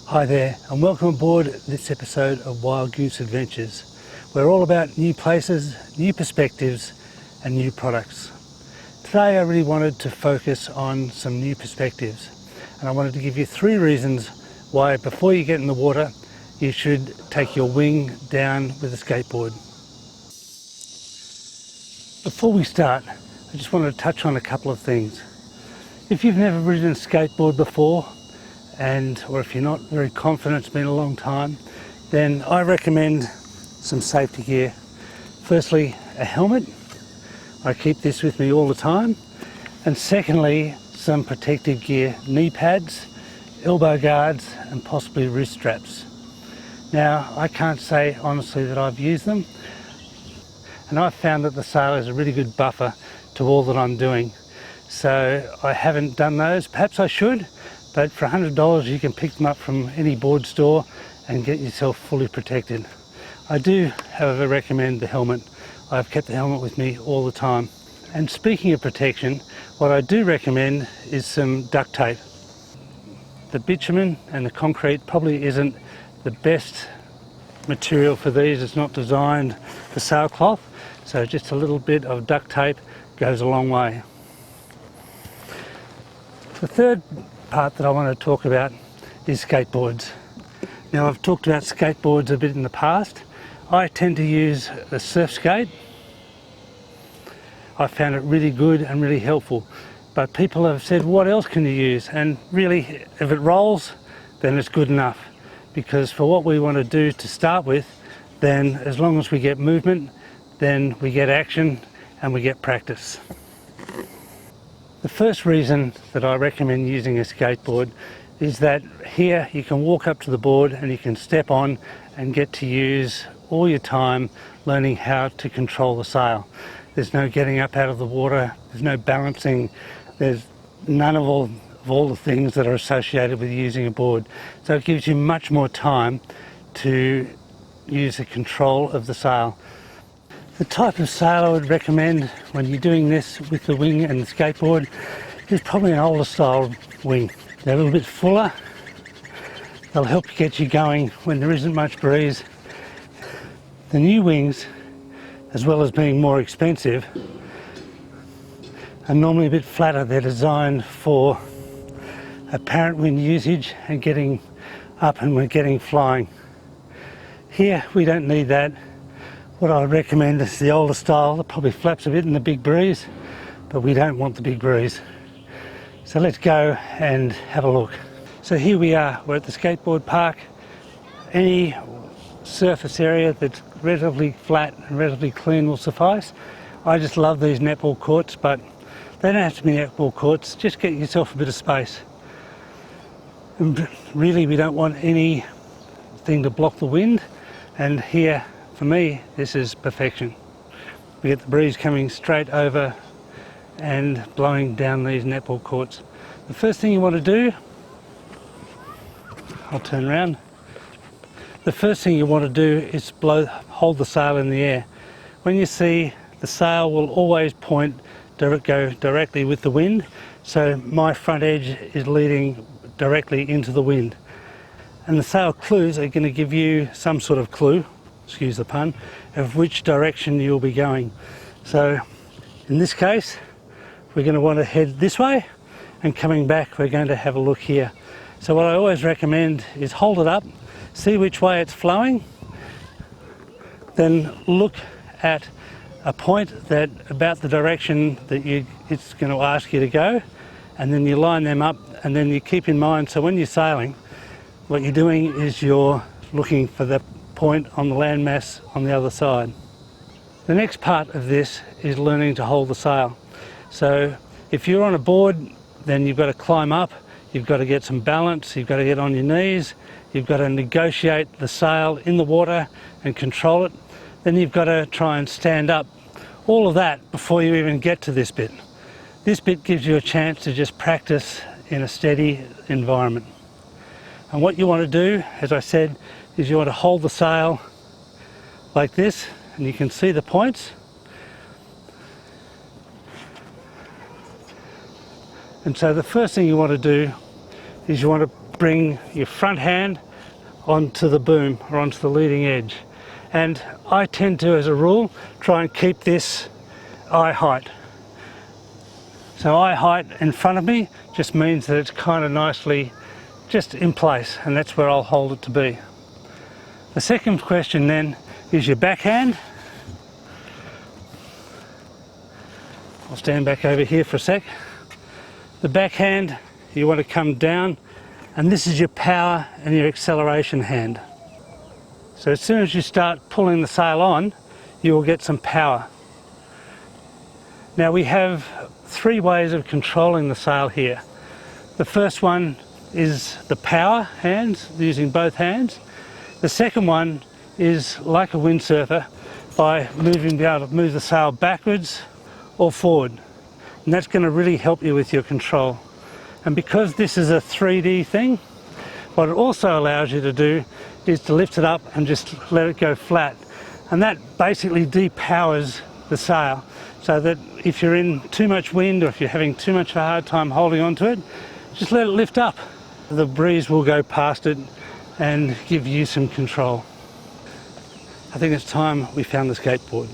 Hi there, and welcome aboard this episode of Wild Goose Adventures. We're all about new places, new perspectives and new products. Today I really wanted to focus on some new perspectives, and I wanted to give you 3 reasons why before you get in the water you should take your wing down with a skateboard. Before we start, I just wanted to touch on a couple of things. If you've never ridden a skateboard before, or if you're not very confident, it's been a long time, then I recommend some safety gear. Firstly, a helmet. I keep this with me all the time. And secondly, some protective gear, knee pads, elbow guards, and possibly wrist straps. Now, I can't say honestly that I've used them, and I've found that the sail is a really good buffer to all that I'm doing. So I haven't done those. Perhaps I should, but for $100 you can pick them up from any board store and get yourself fully protected. I do, however, recommend the helmet. I've kept the helmet with me all the time. And speaking of protection, what I do recommend is some duct tape. The bitumen and the concrete probably isn't the best material for these. It's not designed for sailcloth, so just a little bit of duct tape goes a long way. The third part that I want to talk about is skateboards. Now, I've talked about skateboards a bit in the past. I tend to use a surf skate. I found it really good and really helpful, but people have said, what else can you use? And really, if it rolls, then it's good enough, because for what we want to do to start with, then as long as we get movement, then we get action and we get practice. The first reason that I recommend using a skateboard is that here you can walk up to the board and you can step on and get to use all your time learning how to control the sail. There's no getting up out of the water, there's no balancing, there's none of all the things that are associated with using a board. So it gives you much more time to use the control of the sail. The type of sail I would recommend when you're doing this with the wing and the skateboard is probably an older style wing. They're a little bit fuller. They'll help get you going when there isn't much breeze. The new wings, as well as being more expensive, are normally a bit flatter. They're designed for apparent wind usage and getting up and we're getting flying. Here we don't need that. What I recommend is the older style that probably flaps a bit in the big breeze, but we don't want the big breeze. So let's go and have a look. So here we are, we're at the skateboard park. Any surface area that's relatively flat and relatively clean will suffice. I just love these netball courts, but they don't have to be netball courts, just get yourself a bit of space. And really we don't want anything to block the wind, and here for me, this is perfection. We get the breeze coming straight over and blowing down these netball courts. The first thing you want to do, I'll turn around. The first thing you want to do is hold the sail in the air. When you see the sail will always go directly with the wind, so my front edge is leading directly into the wind. And the sail clues are going to give you some sort of clue, excuse the pun, of which direction you'll be going. So in this case, we're going to want to head this way, and coming back we're going to have a look here. So what I always recommend is hold it up, see which way it's flowing, then look at a point that about the direction that it's going to ask you to go, and then you line them up, and then you keep in mind, so when you're sailing, what you're doing is you're looking for the point on the landmass on the other side. The next part of this is learning to hold the sail. So if you're on a board, then you've got to climb up, you've got to get some balance, you've got to get on your knees, you've got to negotiate the sail in the water and control it. Then you've got to try and stand up. All of that before you even get to this bit. This bit gives you a chance to just practice in a steady environment. And what you want to do, as I said, is you want to hold the sail like this, and you can see the points. And so the first thing you want to do is you want to bring your front hand onto the boom or onto the leading edge. And I tend to, as a rule, try and keep this eye height. So eye height in front of me just means that it's kind of nicely just in place, and that's where I'll hold it to be. The second question then is your backhand. I'll stand back over here for a sec. The backhand, you want to come down, and this is your power and your acceleration hand. So as soon as you start pulling the sail on, you will get some power. Now we have three ways of controlling the sail here. The first one is the power hands, using both hands. The second one is like a windsurfer, by being able to move the sail backwards or forward. And that's going to really help you with your control. And because this is a 3D thing, what it also allows you to do is to lift it up and just let it go flat. And that basically depowers the sail, so that if you're in too much wind or if you're having too much of a hard time holding onto it, just let it lift up. The breeze will go past it and give you some control. I think it's time we found the skateboard.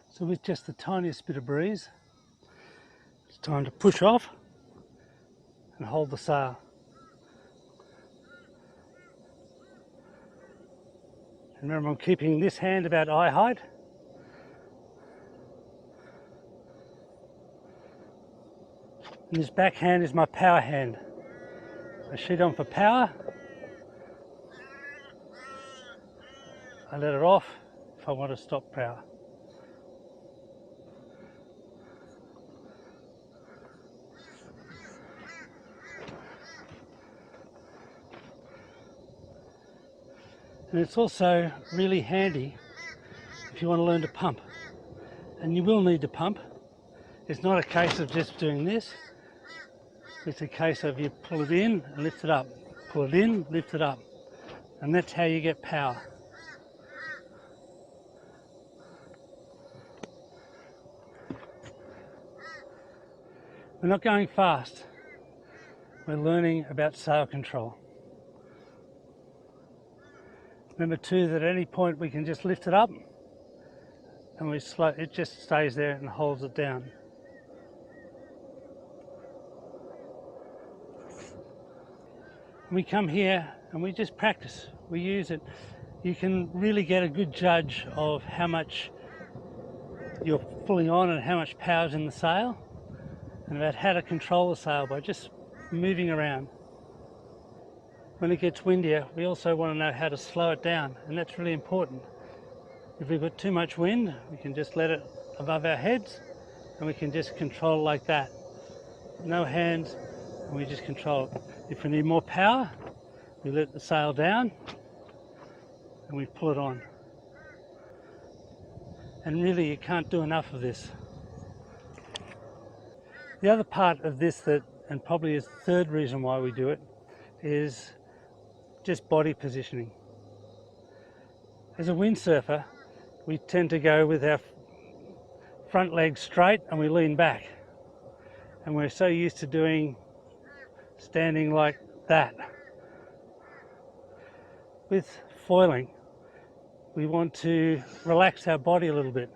So with just the tiniest bit of breeze, it's time to push off and hold the sail. And remember, I'm keeping this hand about eye height. And this back hand is my power hand. I sheet on for power. I let it off if I want to stop power. And it's also really handy if you want to learn to pump. And you will need to pump. It's not a case of just doing this. It's a case of you pull it in and lift it up. Pull it in, lift it up. And that's how you get power. We're not going fast. We're learning about sail control. Remember too that at any point we can just lift it up and it just stays there and holds it down. We come here and we just practice. We use it. You can really get a good judge of how much you're pulling on and how much power's in the sail, and about how to control the sail by just moving around. When it gets windier, we also want to know how to slow it down, and that's really important. If we've got too much wind, we can just let it above our heads and we can just control it like that. No hands, and we just control it. If we need more power, we let the sail down and we pull it on. And really you can't do enough of this. The other part of this that, and probably is the third reason why we do it, is just body positioning. As a windsurfer, we tend to go with our front legs straight and we lean back. And we're so used to standing like that. With foiling, we want to relax our body a little bit.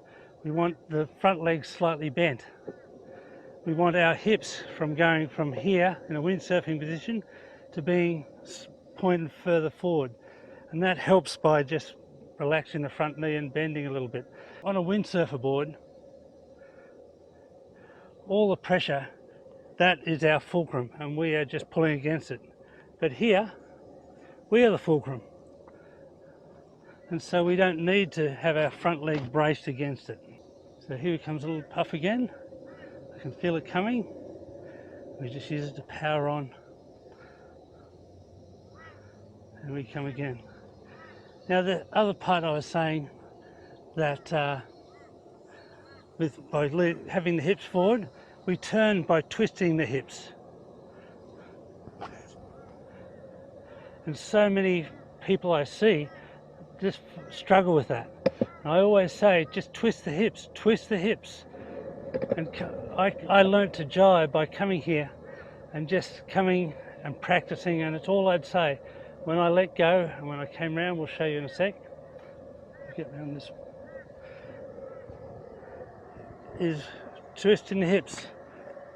We want the front legs slightly bent. We want our hips from going from here in a windsurfing position to being pointed further forward. And that helps by just relaxing the front knee and bending a little bit. On a windsurfer board, all the pressure, that is our fulcrum and we are just pulling against it. But here, we are the fulcrum. And so we don't need to have our front leg braced against it. So here comes a little puff again. I can feel it coming. We just use it to power on. And we come again. Now the other part I was saying that by having the hips forward, we turn by twisting the hips. And so many people I see just struggle with that. And I always say, just twist the hips, twist the hips. And I learnt to jibe by coming here and just coming and practicing, and it's all I'd say. When I let go and when I came round, we'll show you in a sec. Get round this. Is twisting the hips.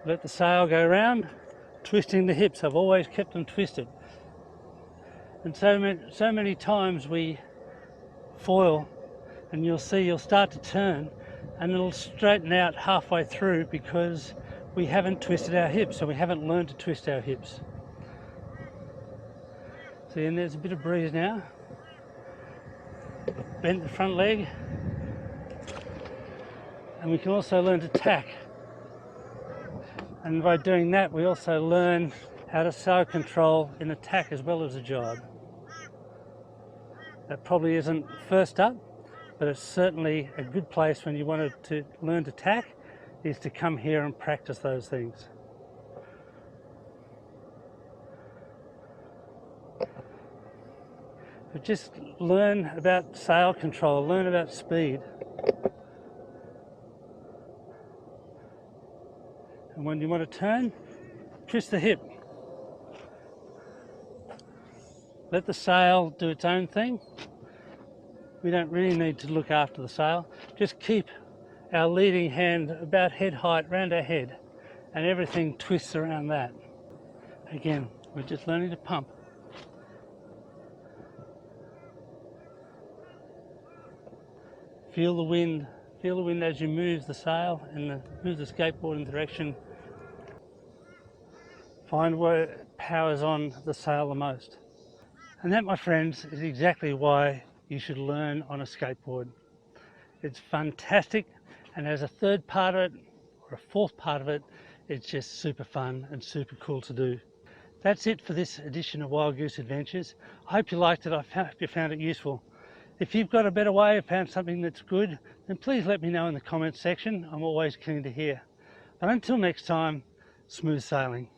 Let the sail go round, twisting the hips. I've always kept them twisted. And so many times we foil, and you'll see you'll start to turn and it'll straighten out halfway through because we haven't twisted our hips, so we haven't learned to twist our hips. See, and there's a bit of breeze now. Bend the front leg. And we can also learn to tack. And by doing that, we also learn how to sail control in a tack as well as a jibe. That probably isn't first up, but it's certainly a good place when you wanted to learn to tack, is to come here and practice those things. But just learn about sail control, learn about speed. And when you want to turn, twist the hip. Let the sail do its own thing. We don't really need to look after the sail. Just keep our leading hand about head height round our head, and everything twists around that. Again, we're just learning to pump. Feel the wind as you move the sail and move the skateboard in the direction. Find where it powers on the sail the most. And that, my friends, is exactly why you should learn on a skateboard. It's fantastic, and as a third part of it, or a fourth part of it, it's just super fun and super cool to do. That's it for this edition of Wild Goose Adventures. I hope you liked it. I hope you found it useful. If you've got a better way or found something that's good, then please let me know in the comments section. I'm always keen to hear. But until next time, smooth sailing.